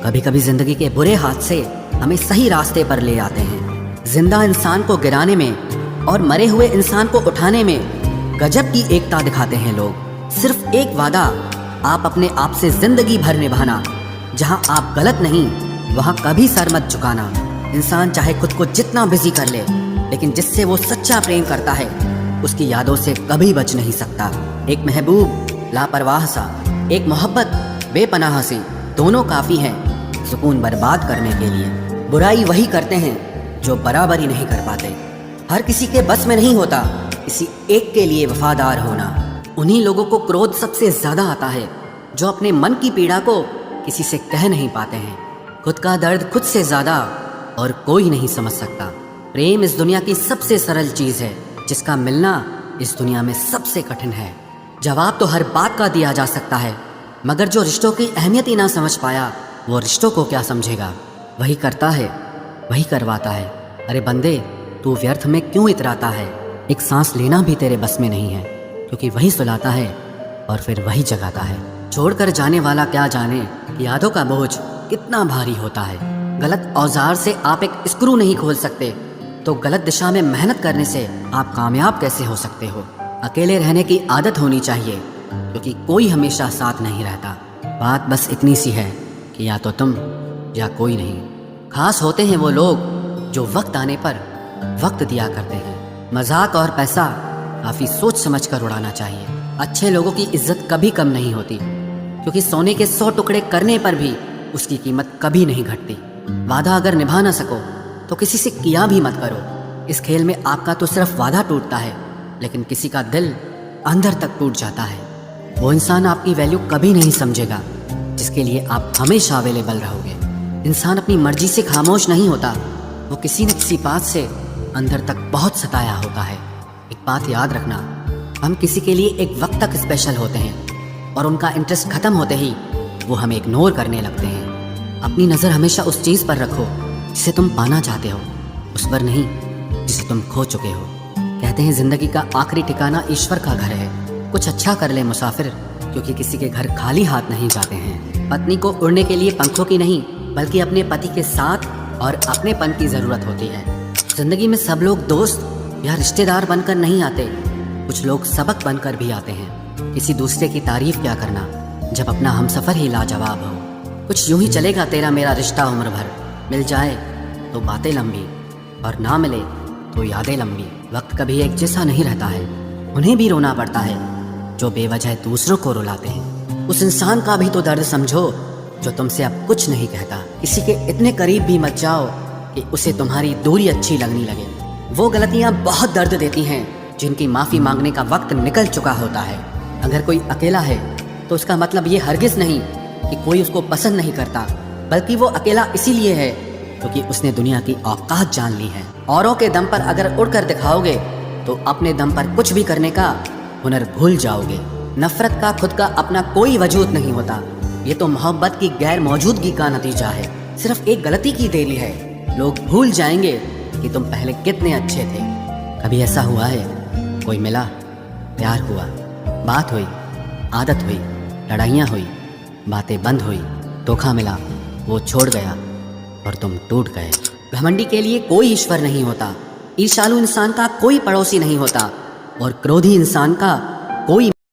कभी कभी जिंदगी के बुरे हादसे हमें सही रास्ते पर ले आते हैं। जिंदा इंसान को गिराने में और मरे हुए इंसान को उठाने में गजब की एकता दिखाते हैं लोग। सिर्फ एक वादा आप अपने आप से जिंदगी भर निभाना, जहां आप गलत नहीं वहां कभी सर मत झुकाना। इंसान चाहे खुद को जितना बिजी कर ले, लेकिन जिससे वो सच्चा प्रेम करता है उसकी यादों से कभी बच नहीं सकता। एक महबूब लापरवाह सा, एक मोहब्बत बेपनाह सी, दोनों काफी हैं सुकून बर्बाद करने के लिए। बुराई वही करते हैं जो बराबरी नहीं कर पाते। हर किसी के बस में नहीं होता किसी एक के लिए वफादार होना। उन्हीं लोगों को क्रोध सबसे ज्यादा आता है जो अपने मन की पीड़ा को किसी से कह नहीं पाते हैं। खुद का दर्द खुद से ज्यादा और कोई नहीं समझ सकता। प्रेम इस दुनिया की सबसे सरल चीज है, जिसका मिलना इस दुनिया में सबसे कठिन है। जवाब तो हर बात का दिया जा सकता है, मगर जो रिश्तों की अहमियत ही ना समझ पाया वो रिश्तों को क्या समझेगा। वही करता है वही करवाता है। अरे बंदे, तू व्यर्थ में क्यों इतराता है। एक सांस लेना भी तेरे बस में नहीं है, क्योंकि वही सुलाता है और फिर वही जगाता है। छोड़कर जाने वाला क्या जाने कि यादों का बोझ कितना भारी होता है। गलत औजार से आप एक स्क्रू नहीं खोल सकते, तो गलत दिशा में मेहनत करने से आप कामयाब कैसे हो सकते हो। अकेले रहने की आदत होनी चाहिए, क्योंकि कोई हमेशा साथ नहीं रहता। बात बस इतनी सी है कि या तो तुम या कोई नहीं। खास होते हैं वो लोग जो वक्त आने पर वक्त दिया करते हैं। मजाक और पैसा काफी सोच समझ कर उड़ाना चाहिए। अच्छे लोगों की इज्जत कभी कम नहीं होती, क्योंकि सोने के 100 टुकड़े करने पर भी उसकी कीमत कभी नहीं घटती। वादा अगर निभा ना सको तो किसी से किया भी मत करो। इस खेल में आपका तो सिर्फ वादा टूटता है, लेकिन किसी का दिल अंदर तक टूट जाता है। वो इंसान आपकी वैल्यू कभी नहीं समझेगा जिसके लिए आप हमेशा अवेलेबल रहोगे। इंसान अपनी मर्जी से खामोश नहीं होता, वो किसी न किसी बात से अंदर तक बहुत सताया होता है। एक बात याद रखना, हम किसी के लिए एक वक्त तक स्पेशल होते हैं और उनका इंटरेस्ट खत्म होते ही वो हमें इग्नोर करने लगते हैं। अपनी नज़र हमेशा उस चीज़ पर रखो जिसे तुम पाना चाहते हो, उस पर नहीं जिसे तुम खो चुके हो। कहते हैं जिंदगी का आखिरी ठिकाना ईश्वर का घर है। कुछ अच्छा कर ले मुसाफिर, क्योंकि किसी के घर खाली हाथ नहीं जाते हैं। पत्नी को उड़ने के लिए पंखों की नहीं, बल्कि अपने पति के साथ और अपनेपन की जरूरत होती है। जिंदगी में सब लोग दोस्त या रिश्तेदार बनकर नहीं आते, कुछ लोग सबक बनकर भी आते हैं। किसी दूसरे की तारीफ क्या करना जब अपना हमसफर ही लाजवाब हो। कुछ यूं ही चलेगा तेरा मेरा रिश्ता उम्र भर। मिल जाए तो बातें लंबी, और ना मिले तो यादें लंबी। वक्त कभी एक जैसा नहीं रहता है, उन्हें भी रोना पड़ता है जो बेवजह दूसरों को रुलाते हैं। उस इंसान का भी तो दर्द समझो जो तुमसे अब कुछ नहीं कहता। किसी के इतने करीब भी मत जाओ कि उसे तुम्हारी दूरी अच्छी लगने लगे। वो गलतियां बहुत दर्द देती हैं जिनकी माफ़ी मांगने का वक्त निकल चुका होता है। अगर कोई अकेला है तो उसका मतलब ये हरगिज़ नहीं कि कोई उसको पसंद नहीं करता, बल्कि वो अकेला इसीलिए है क्योंकि उसने दुनिया की औकात जान ली है। औरों के दम पर अगर उड़कर दिखाओगे तो अपने दम पर कुछ भी करने का हुनर भूल जाओगे। नफरत का खुद का अपना कोई वजूद नहीं होता, ये तो मोहब्बत की गैर मौजूदगी का नतीजा है। सिर्फ एक गलती की देरी है, लोग भूल जाएंगे कि तुम पहले कितने अच्छे थे। कभी ऐसा हुआ है कोई मिला, प्यार हुआ, बात हुई, आदत हुई, लड़ाइयाँ हुई, बातें बंद हुई, धोखा मिला, वो छोड़ गया और तुम टूट गए। घमंडी के लिए कोई ईश्वर नहीं होता, ईर्ष्यालु इंसान का कोई पड़ोसी नहीं होता, और क्रोधी इंसान का कोई